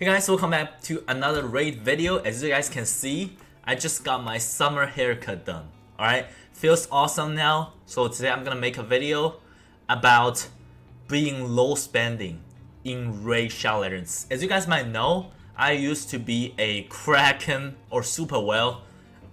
Hey guys, welcome back to another raid video. As you guys can see, I just got my summer haircut done. Alright, feels awesome now. So today I'm gonna make a video about being low spending in raid Shadow Legends. As you guys might know, I used to be a Kraken or super well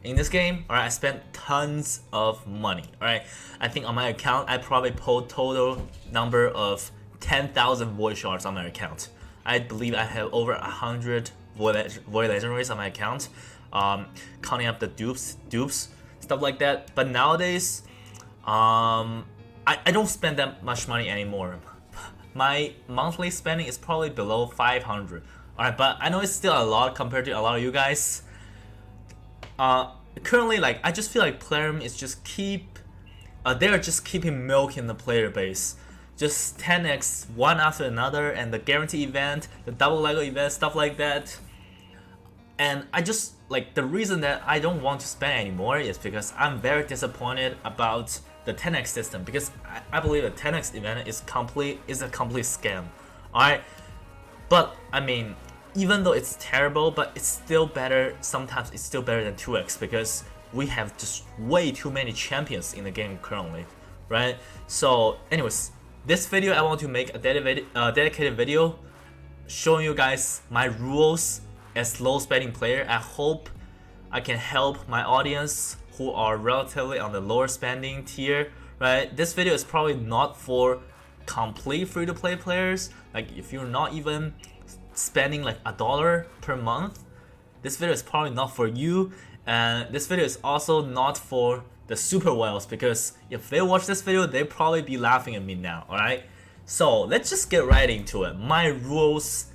in this game. Alright, I spent tons of money. Alright, I think on my account I probably pulled total number of 10,000 void shards on my account. I believe I have over 100 void legendaries on my account, counting up the dupes, stuff like that. But nowadays, I don't spend that much money anymore. My monthly spending is probably below 500. Alright, but I know it's still a lot compared to a lot of you guys. Currently, like, I just feel like Plarium is just they're just keeping milking the player base. Just 10x one after another, and the guarantee event, the double Lego event, stuff like that. And I just like, the reason that I don't want to spend anymore is because I'm very disappointed about the 10x system, because I believe the 10x event is a complete scam. Alright, but I mean, even though it's terrible, but it's still better. Sometimes it's still better than 2x, because we have just way too many champions in the game currently, right? So anyways, this video I want to make a dedicated video showing you guys my rules as low spending player. I hope I can help my audience who are relatively on the lower spending tier, right? This video is probably not for complete free-to-play players. Like, if you're not even spending like $1 per month, this video is probably not for you. And this video is also not for the super whales, because if they watch this video, they'll probably be laughing at me now. Alright, so let's just get right into it. My rules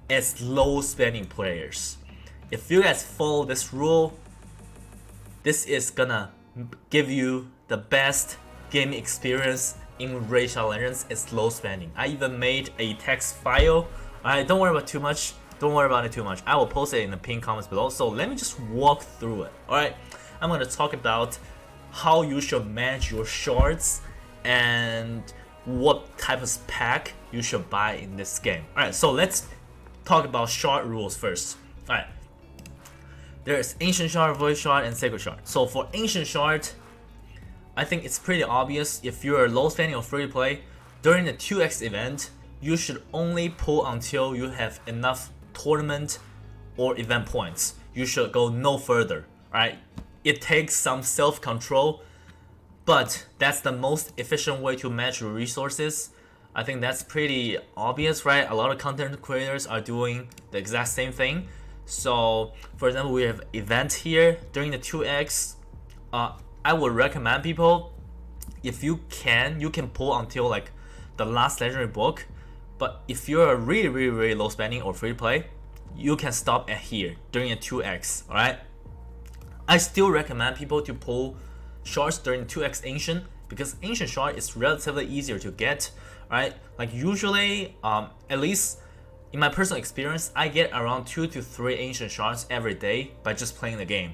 as low spending players. If you guys follow this rule, this is gonna give you the best gaming experience in raid Shadow Legends as low spending. I even made a text file. Alright, don't worry about too much. Don't worry about it too much. I will post it in the pinned comments below. So let me just walk through it. Alright, I'm gonna talk about how you should manage your shards and what type of pack you should buy in this game. Alright, so let's talk about shard rules first. Alright, there's Ancient Shard, Void Shard, and Sacred Shard. So for Ancient Shard, I think it's pretty obvious. If you're low spending or free to play, during the 2x event, you should only pull until you have enough tournament or event points. You should go no further. Alright, it takes some self-control, but that's the most efficient way to manage your resources. I think that's pretty obvious, right? A lot of content creators are doing the exact same thing. So for example, we have event here during the 2x. I would recommend people, if you can pull until like the last legendary book. But if you're really low spending or free to play, you can stop at here during a 2x. Alright, I still recommend people to pull shards during 2x Ancient, because Ancient Shard is relatively easier to get. Right, like usually, at least in my personal experience, I get around 2 to 3 Ancient Shards every day by just playing the game.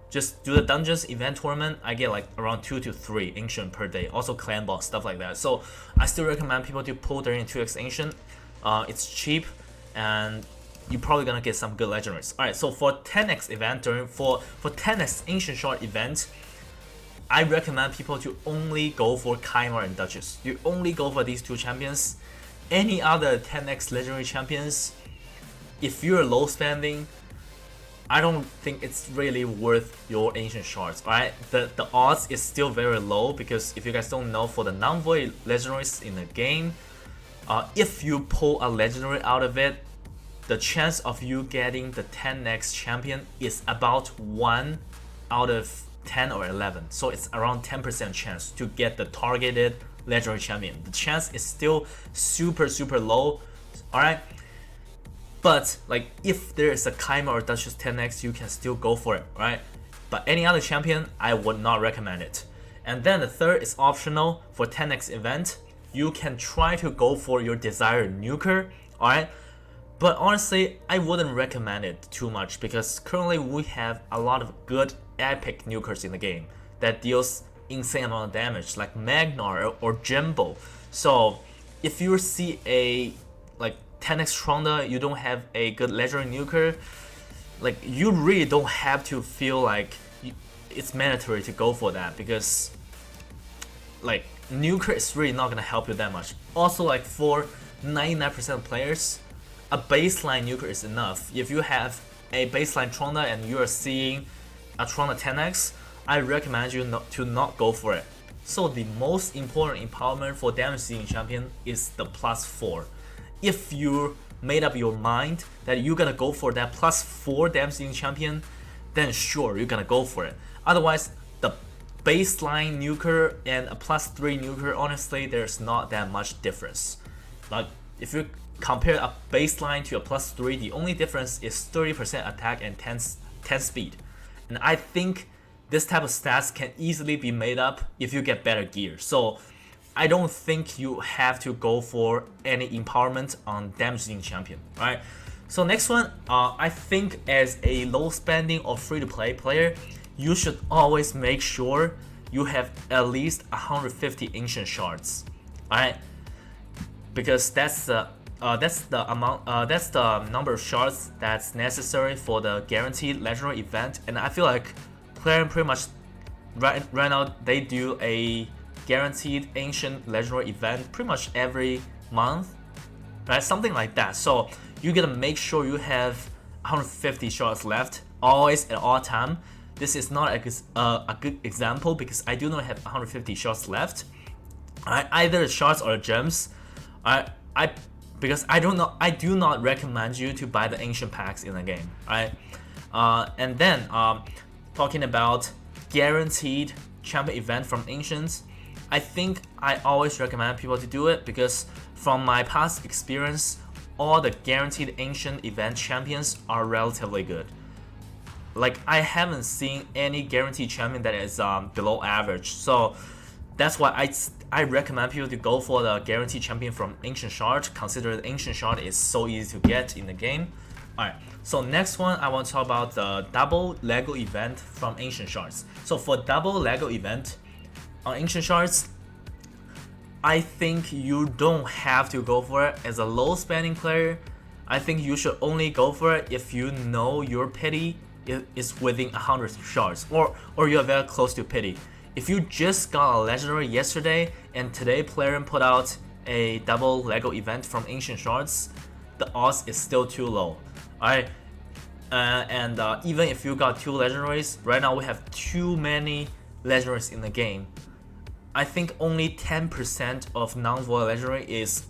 Just do the dungeons, event tournament, I get like around 2 to 3 Ancient per day. Also clan boss, stuff like that. So I still recommend people to pull during 2x Ancient. It's cheap, and you're probably gonna get some good legendaries. Alright, so for 10x event, for 10x Ancient Shard event, I recommend people to only go for Chimera and Duchess. You only go for these two champions. Any other 10x legendary champions, if you're low spending, I don't think it's really worth your Ancient Shards. Alright, the odds is still very low, because if you guys don't know, for the non-void legendaries in the game, if you pull a legendary out of it, the chance of you getting the 10x champion is about 1 out of 10 or 11. So it's around 10% chance to get the targeted legendary champion. The chance is still super low. Alright, but like, if there is a Chimera or Duchess 10x, you can still go for it, right? But any other champion, I would not recommend it. And then the third is optional. For 10x event, you can try to go for your desired nuker. Alright, but honestly, I wouldn't recommend it too much, because currently we have a lot of good epic nukers in the game that deals insane amount of damage, like Magnar or Jimbo. So if you see a like 10x Tronda, you don't have a good legendary nuker, like you really don't have to feel like it's mandatory to go for that, because like nuker is really not gonna help you that much. Also, like for 99% of players, a baseline nuker is enough. If you have a baseline Tronda and you are seeing a Tronda 10x, I recommend you to not go for it. So the most important empowerment for damage dealing champion is the +4. If you made up your mind that you're gonna go for that +4 damage dealing champion, then sure, you're gonna go for it. Otherwise, the baseline nuker and a +3 nuker, honestly, there's not that much difference. Like if you compare a baseline to a +3, the only difference is 30% attack and 10 speed. And I think this type of stats can easily be made up if you get better gear. So I don't think you have to go for any empowerment on damage dealing champion, right? So next one, I think as a low spending or free to play player, you should always make sure you have at least 150 ancient shards, alright? Because that's the number of shards that's necessary for the guaranteed legendary event. And I feel like Plarium pretty much right now they do a guaranteed ancient legendary event pretty much every month, right? Something like that. So you gotta make sure you have 150 shards left always at all time. This is not a good example because I do not have 150 shards left. Either shards or gems. Because I do not recommend you to buy the ancient packs in the game. Right? And then talking about guaranteed champion event from ancients, I think I always recommend people to do it because from my past experience, all the guaranteed ancient event champions are relatively good. Like I haven't seen any guaranteed champion that is below average. So that's why I recommend people to go for the guaranteed champion from Ancient Shard, consider the Ancient Shard is so easy to get in the game. Alright, so next one I want to talk about the double Lego event from Ancient Shards. So for double Lego event on Ancient Shards, I think you don't have to go for it as a low spending player. I think you should only go for it if you know your pity is within 100 shards or you're very close to pity. If you just got a legendary yesterday and today Plarium put out a double Lego event from Ancient Shards, the odds is still too low. Alright, and even if you got 2 legendaries, right now we have too many legendaries in the game. I think only 10% of non-void legendary is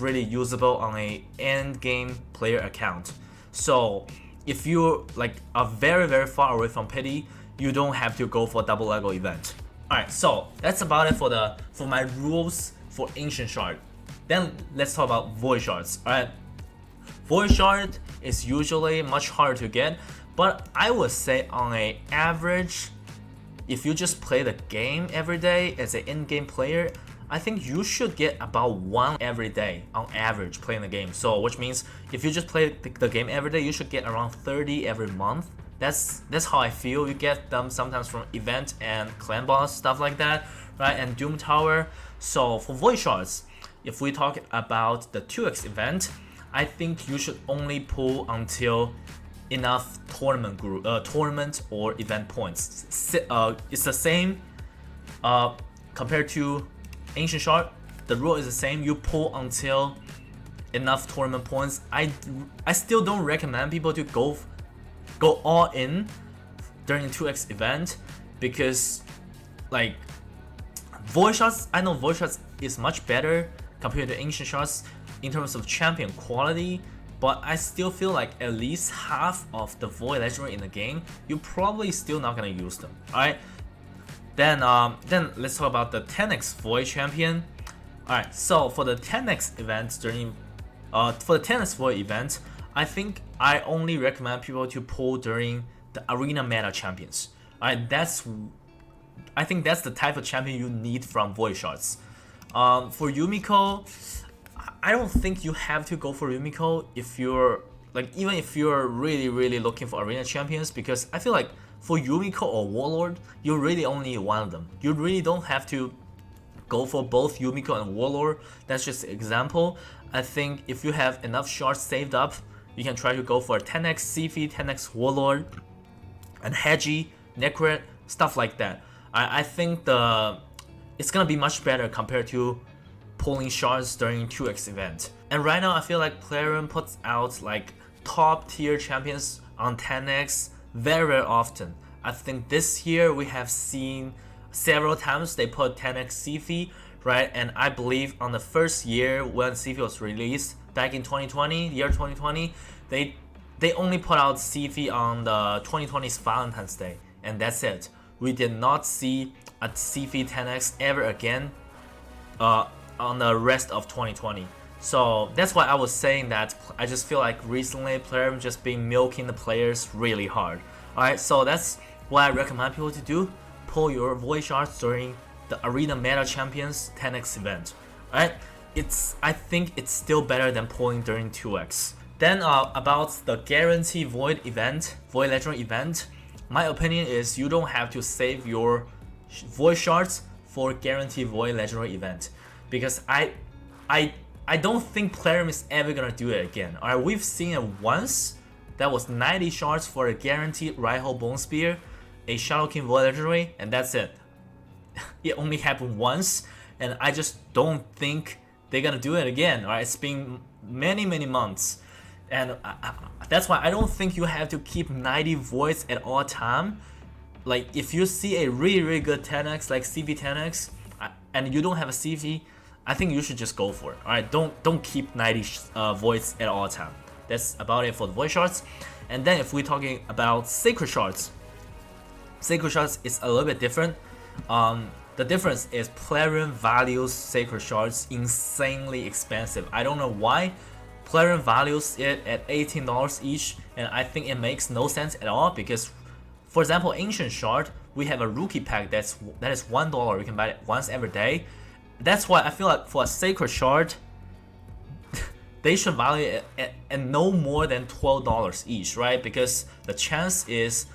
really usable on a end game player account. So if you like are very far away from pity, you don't have to go for double Lego event. Alright, so that's about it for my rules for Ancient Shard. Then let's talk about Void Shards. Alright, Void Shard is usually much harder to get, but I would say on a average, if you just play the game every day as an in-game player, I think you should get about 1 every day on average playing the game. So which means if you just play the game every day, you should get around 30 every month. That's how I feel. You get them sometimes from event and clan boss, stuff like that, right? And Doom Tower. So for Void Shards, if we talk about the 2x event, I think you should only pull until enough tournament or event points. It's the same compared to Ancient Shard. The rule is the same. You pull until enough tournament points. I still don't recommend people to go all in during 2x event because like Void Shards, I know Void Shards is much better compared to Ancient Shards in terms of champion quality, but I still feel like at least half of the Void legendary in the game, you're probably still not gonna use them. Alright, then let's talk about the 10x Void champion. Alright, so for the 10x event for the 10x Void event, I think I only recommend people to pull during the arena meta champions. Alright, I think that's the type of champion you need from Void Shards. For Yumiko, I don't think you have to go for Yumiko if you're like, even if you're really looking for arena champions, because I feel like for Yumiko or Warlord, you really only need one of them. You really don't have to go for both Yumiko and Warlord. That's just an example. I think if you have enough shards saved up, you can try to go for 10x Siphi, 10x Warlord, and Hedgie, Necret, stuff like that. I think it's gonna be much better compared to pulling shards during 2x event. And right now I feel like Plarium puts out like top tier champions on 10x very often. I think this year we have seen several times they put 10x Siphi, right? And I believe on the first year when Siphi was released back in 2020, year 2020, they only put out Siphi on the 2020's Valentine's Day, and that's it. We did not see a Siphi 10x ever again on the rest of 2020. So that's why I was saying that I just feel like recently Plarium just been milking the players really hard. Alright, so that's what I recommend people to do. Pull your void shards during the Arena Meta Champions 10x event. Alright, I think it's still better than pulling during 2x. Then about the guarantee void event, void legendary event, my opinion is you don't have to save your void shards for guarantee void legendary event, because I don't think Plarium is ever gonna do it again. Alright, we've seen it once. That was 90 shards for a guaranteed Raiho Bone Spear, a Shadow King Void Legendary, and that's it. It only happened once, and I just don't think they're gonna do it again. Alright, it's been many months, and that's why I don't think you have to keep 90 voids at all time. Like if you see a really good 10x like CV 10x, and you don't have a CV, I think you should just go for it. Alright, don't keep 90 voids at all time. That's about it for the void shards. And then if we're talking about sacred shards is a little bit different. The difference is Plarium values sacred shards insanely expensive. I don't know why. Plarium values it at $18 each, and I think it makes no sense at all, because for example, Ancient Shard, we have a rookie pack that is $1. You can buy it once every day. That's why I feel like for a sacred shard, they should value it at no more than $12 each, right? Because the chance is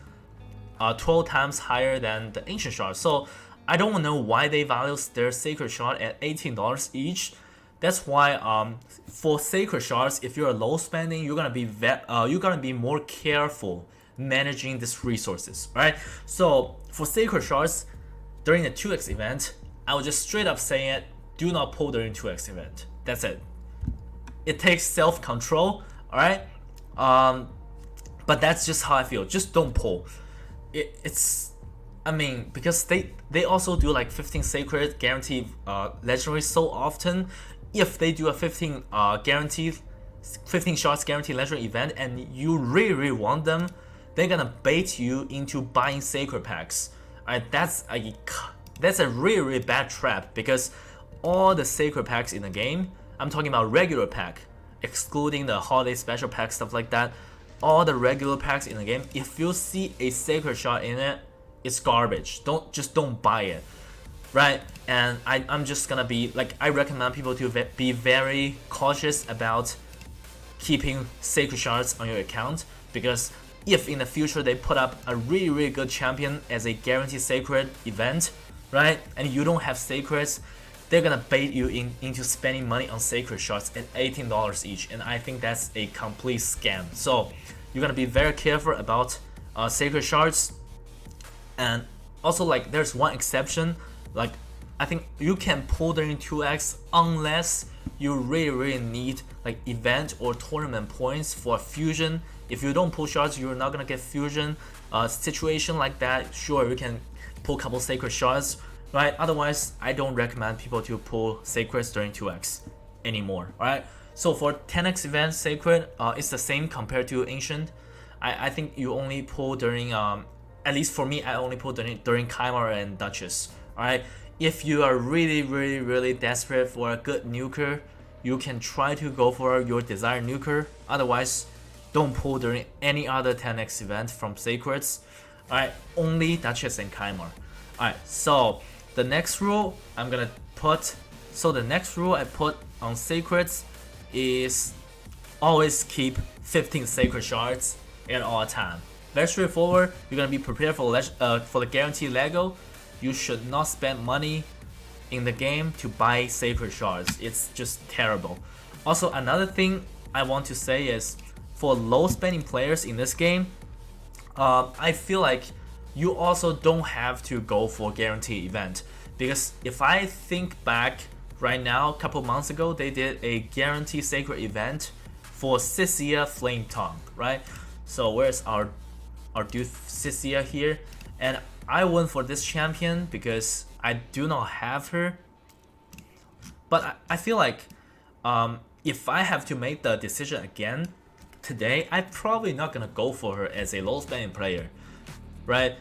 12 times higher than the Ancient Shard. So I don't know why they value their Sacred Shard at $18 each. That's why for Sacred Shards, if you're low spending, you're gonna be more careful managing these resources, right? So for Sacred Shards during the 2x event, I would just straight up say it: do not pull during 2x event. That's it. It takes self-control, alright? But that's just how I feel. Just don't pull. I mean, because they also do like 15 sacred guaranteed legendary so often. If they do a 15 shots guaranteed legendary event and you really want them, they're gonna bait you into buying sacred packs. Alright, that's a really bad trap, because all the sacred packs in the game, I'm talking about regular pack, excluding the holiday special pack, stuff like that. All the regular packs in the game, if you see a sacred shot in it, it's garbage. Don't buy it, right? And I'm just gonna be like, I recommend people to be very cautious about keeping sacred shards on your account, because if in the future they put up a really good champion as a guaranteed sacred event, right, and you don't have sacreds, they're gonna bait you into spending money on sacred shards at $18 each, and I think that's a complete scam. So you're gonna be very careful about sacred shards. And also, like, there's one exception. Like, I think you can pull during 2x unless you really need like event or tournament points for fusion. If you don't pull shards, you're not gonna get fusion. Situation like that, sure, you can pull a couple sacred shards, right? Otherwise, I don't recommend people to pull sacreds during 2x anymore. Alright, so for 10x event sacred, it's the same compared to ancient. I think you only pull during at least for me, I only pull during Chimera and Duchess. Alright, if you are really desperate for a good nuker, you can try to go for your desired nuker. Otherwise, don't pull during any other 10x event from sacreds. Alright, only Duchess and Chimera. Alright, so the next rule I put on sacreds is always keep 15 sacred shards at all time. Very straightforward. You're gonna be prepared for the guaranteed Lego. You should not spend money in the game to buy sacred shards. It's just terrible. Also, another thing I want to say is, for low spending players in this game, I feel like you also don't have to go for guarantee event, because if I think back right now, a couple months ago, they did a guarantee sacred event for Sisia Flame Tongue, right? So where's our dude Sisia here? And I went for this champion because I do not have her. But I feel like if I have to make the decision again today, I'm probably not gonna go for her as a low spending player, right?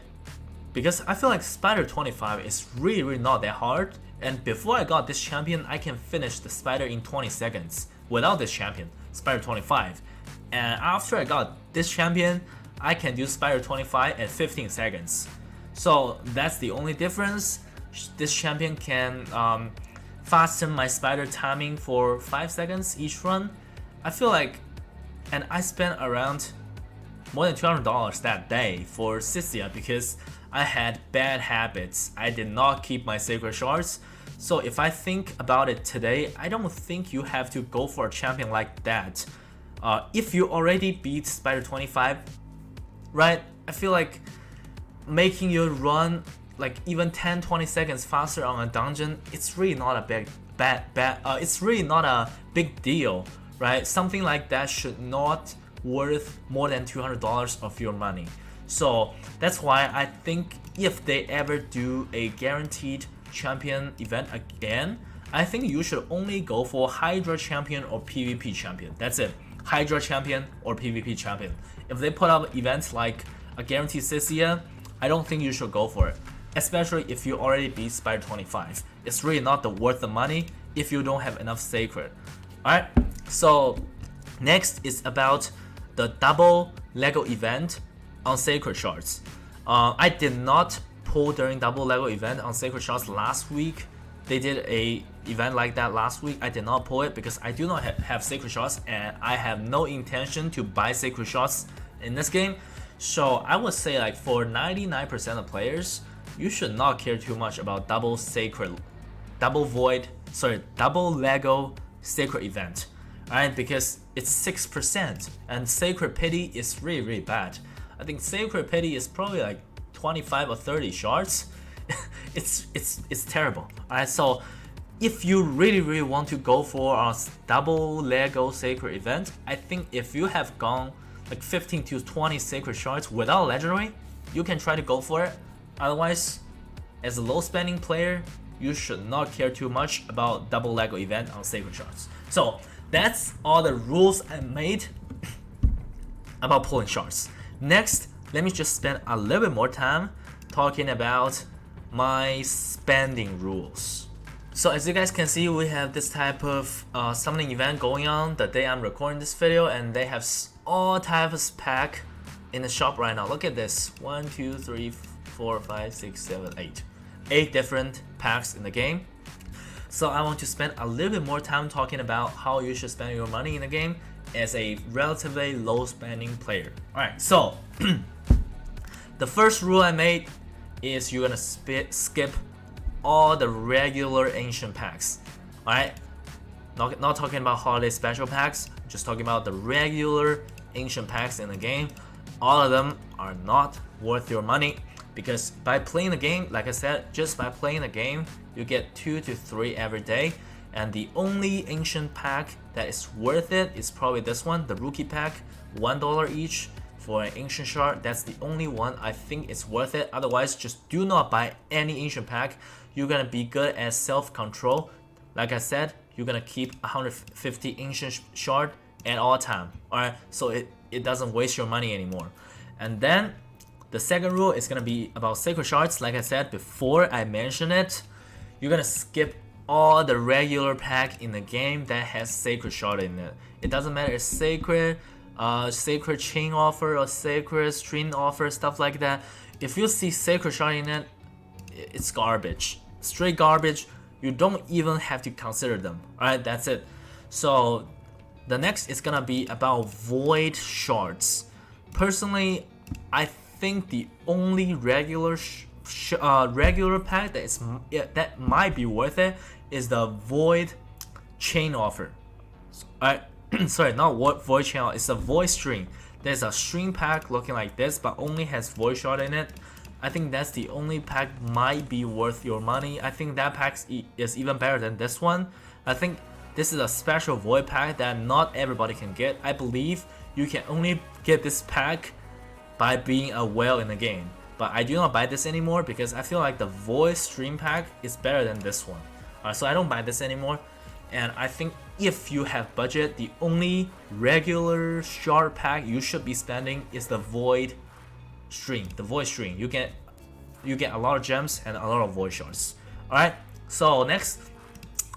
Because I feel like Spider 25 is really not that hard, and before I got this champion, I can finish the Spider in 20 seconds without this champion, Spider 25. And after I got this champion, I can do Spider 25 at 15 seconds. So that's the only difference. This champion can fasten my Spider timing for 5 seconds each run. I feel like, and I spent around more than $200 that day for Sisia because I had bad habits. I did not keep my sacred shards. So if I think about it today, I don't think you have to go for a champion like that. If you already beat Spider 25, right? I feel like making your run like even 10-20 seconds faster on a dungeon, it's really not a it's really not a big deal, right? Something like that should not worth more than $200 of your money. So that's why I think if they ever do a guaranteed champion event again, I think you should only go for Hydra champion or PvP champion. That's it. Hydra champion or PvP champion. If they put up events like a guaranteed Sisia, I don't think you should go for it. Especially if you already beat Spider 25. It's really not worth the money if you don't have enough sacred. Alright, so next is about the double Lego event on sacred shards. I did not pull during double Lego event on sacred shards last week. They did a event like that last week. I did not pull it because I do not have sacred shards and I have no intention to buy sacred shards in this game. So I would say like for 99% of players, you should not care too much about double Lego sacred event. Alright, because it's 6% and sacred pity is really bad. I think sacred pity is probably like 25 or 30 shards. it's terrible. Alright, so if you really want to go for a double Lego sacred event, I think if you have gone like 15 to 20 sacred shards without legendary, you can try to go for it. Otherwise, as a low spending player, you should not care too much about double Lego event on sacred shards. So that's all the rules I made about pulling shards. Next, let me just spend a little bit more time talking about my spending rules. So as you guys can see, we have this type of summoning event going on the day I'm recording this video, and they have all types of pack in the shop right now. Look at this, 1, 2, 3, 4, 5, 6, 7, 8. 8 different packs in the game. So I want to spend a little bit more time talking about how you should spend your money in the game as a relatively low spending player. Alright, so the first rule I made is you're gonna skip all the regular ancient packs. Alright, not talking about holiday special packs, just talking about the regular ancient packs in the game. All of them are not worth your money, because by playing the game, like I said, just by playing the game, you get 2 to 3 every day, and the only ancient pack that is worth it is probably this one, the rookie pack, $1 each for an ancient shard. That's the only one I think is worth it. Otherwise, just do not buy any ancient pack. You're gonna be good at self-control. Like I said, you're gonna keep 150 ancient shard at all time. Alright, so it doesn't waste your money anymore. And then the second rule is gonna be about sacred shards. Like I said before, I mentioned it. You're gonna skip all the regular pack in the game that has sacred shard in it. It doesn't matter if sacred, sacred chain offer or sacred string offer, stuff like that. If you see sacred shard in it, it's garbage, straight garbage. You don't even have to consider them. Alright, that's it. So the next is gonna be about void shards. Personally, I think the only regular regular pack that might be worth it is the Void Chain Offer. Sorry, not Void Chain. It's a Void String. There's a string pack looking like this, but only has Void Shard in it. I think that's the only pack might be worth your money. I think that pack is even better than this one. I think this is a special Void pack that not everybody can get. I believe you can only get this pack by being a whale in the game. But I do not buy this anymore because I feel like the Void Stream pack is better than this one. So I don't buy this anymore. And I think if you have budget, the only regular shard pack you should be spending is the Void String. The Void String. You get a lot of gems and a lot of Void Shards. Alright, so next,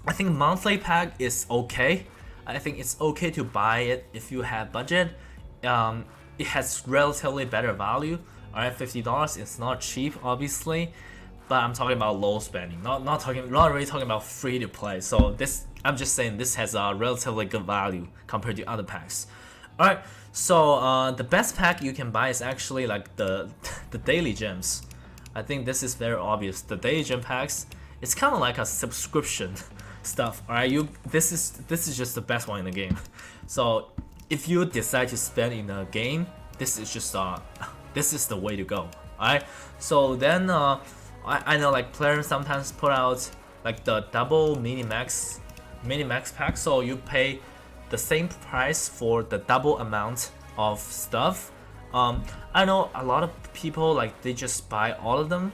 I think monthly pack is okay. I think it's okay to buy it if you have budget. It has relatively better value. Alright, $50. It's not cheap, obviously, but I'm talking about low spending. Not really talking about free to play. So this, I'm just saying this has a relatively good value compared to other packs. Alright, so the best pack you can buy is actually like the daily gems. I think this is very obvious. The daily gem packs, it's kind of like a subscription stuff. Alright, this is just the best one in the game. So if you decide to spend in the game, this is just this is the way to go. Alright, so then I know like players sometimes put out like the double mini max pack, so you pay the same price for the double amount of stuff. I know a lot of people like they just buy all of them.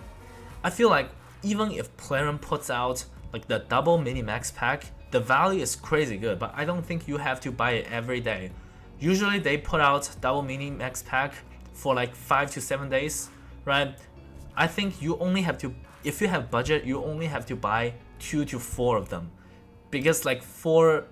I feel like even if Plarium puts out like the double mini max pack, the value is crazy good, but I don't think you have to buy it every day. Usually they put out double mini max pack for like 5 to 7 days, right? I think you only have to, if you have budget, you only have to buy 2 to 4 of them, because like for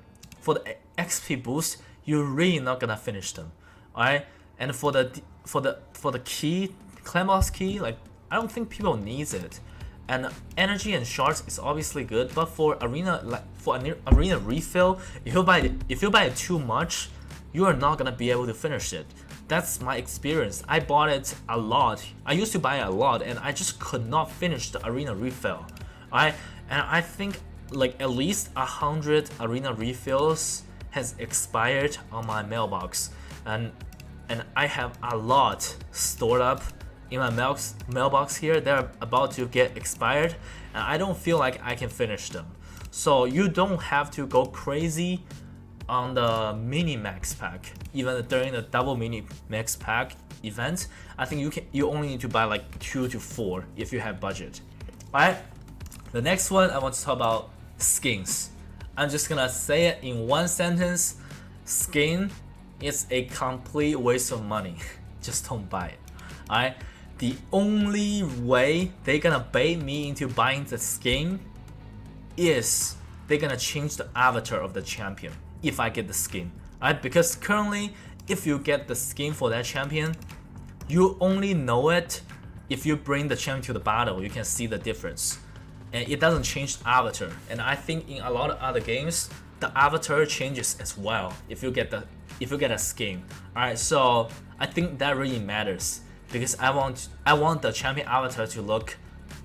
the XP boost, you're really not gonna finish them, alright? And for the key, clan boss key, like I don't think people needs it. And energy and shards is obviously good, but for arena, like for an arena refill, if you buy it too much, you are not gonna be able to finish it. That's my experience. I bought it a lot. I used to buy it a lot, and I just could not finish the arena refill. And I think like at least 100 arena refills has expired on my mailbox, and I have a lot stored up in my mailbox here. They're about to get expired, and I don't feel like I can finish them. So you don't have to go crazy on the mini max pack. Even during the double mini max pack event, I think you only need to buy like 2 to 4 if you have budget. Alright, the next one I want to talk about skins. I'm just gonna say it in one sentence: skin is a complete waste of money. Just don't buy it. Alright, the only way they're gonna bait me into buying the skin is they're gonna change the avatar of the champion if I get the skin. Alright, because currently if you get the skin for that champion, you only know it if you bring the champion to the battle. You can see the difference, and it doesn't change the avatar. And I think in a lot of other games the avatar changes as well if you get a skin. Alright, so I think that really matters, because I want the champion avatar to look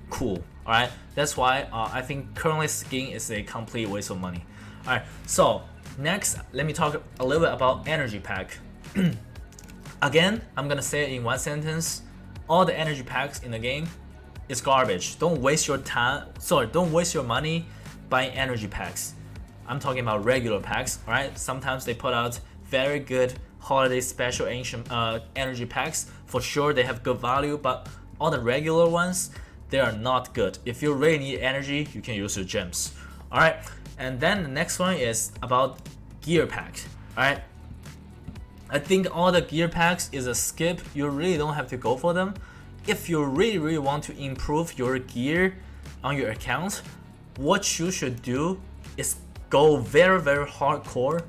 cool. Alright, that's why I think currently skin is a complete waste of money. Alright, so next let me talk a little bit about energy pack. Again, I'm gonna say it in one sentence: all the energy packs in the game is garbage. Don't waste your time, don't waste your money buying energy packs. I'm talking about regular packs. Alright, sometimes they put out very good holiday special ancient energy packs. For sure they have good value, but all the regular ones, they are not good. If you really need energy, you can use your gems. Alright, and then the next one is about gear pack. Alright, I think all the gear packs is a skip. You really don't have to go for them. If you really want to improve your gear on your account, what you should do is go very hardcore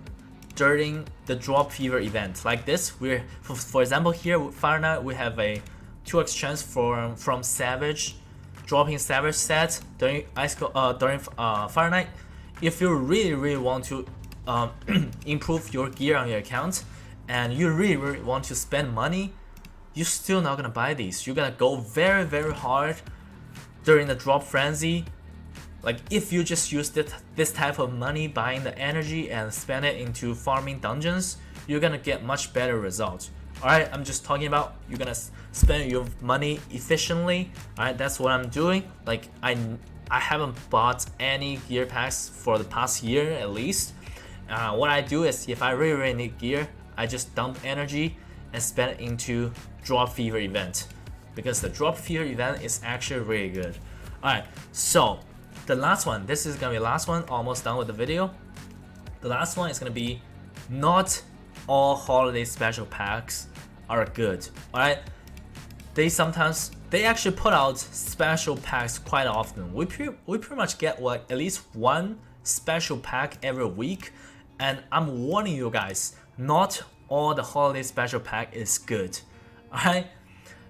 during the drop fever event. Like this, we're for example here with Fire Knight, we have a 2x chance from Savage, dropping Savage set during Fire Knight. If you really want to improve your gear on your account, and you really want to spend money, you're still not gonna buy these. You're gonna go very hard during the drop frenzy. Like if you just use this type of money buying the energy and spend it into farming dungeons, you're gonna get much better results. Alright, I'm just talking about you're gonna spend your money efficiently. Alright, that's what I'm doing. Like I haven't bought any gear packs for the past year at least. What I do is if I really need gear, I just dump energy and spend it into drop fever event, because the drop fever event is actually really good. Alright, so the last one, this is gonna be the last one, almost done with the video. The last one is gonna be not all holiday special packs are good. Alright, they actually put out special packs quite often. We pretty much get like at least one special pack every week, and I'm warning you guys, not all the holiday special pack is good. Alright,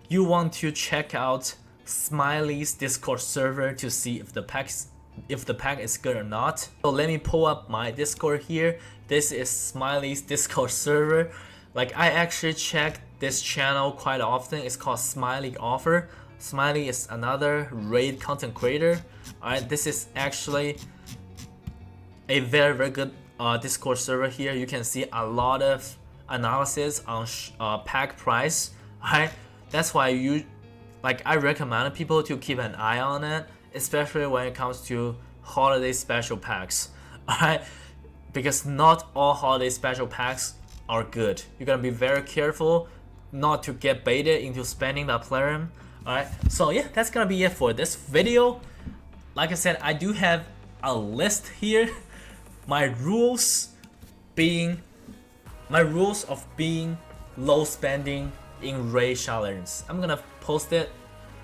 you want to check out Smiley's Discord server to see if the pack is good or not. So let me pull up my Discord here. This is Smiley's Discord server. Like I actually check this channel quite often. It's called Smiley Offer. Smiley is another raid content creator. Alright, this is actually a very good Discord server here. You can see a lot of analysis on pack price. Alright, that's why I recommend people to keep an eye on it, especially when it comes to holiday special packs. Alright, because not all holiday special packs are good. You're gonna be very careful not to get baited into spending the Plarium. Alright, so yeah, that's gonna be it for this video. Like I said, I do have a list here. My rules of being low spending in raid challenges. I'm gonna post it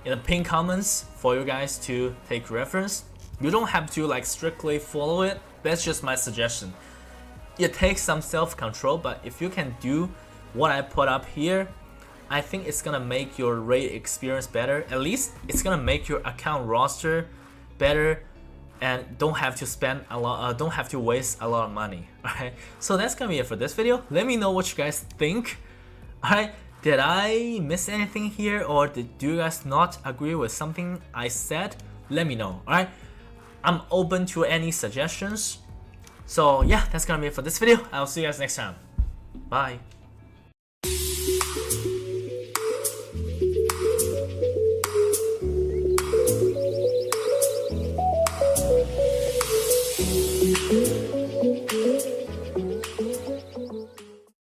in the pinned comments for you guys to take reference. You don't have to like strictly follow it. That's just my suggestion. It takes some self-control, but if you can do what I put up here, I think it's gonna make your raid experience better. At least it's gonna make your account roster better, and don't have to spend a lot, don't have to waste a lot of money. Alright, so that's gonna be it for this video. Let me know what you guys think. Alright, did I miss anything here, or do you guys not agree with something I said? Let me know. Alright, I'm open to any suggestions. So yeah, that's gonna be it for this video. I'll see you guys next time. Bye.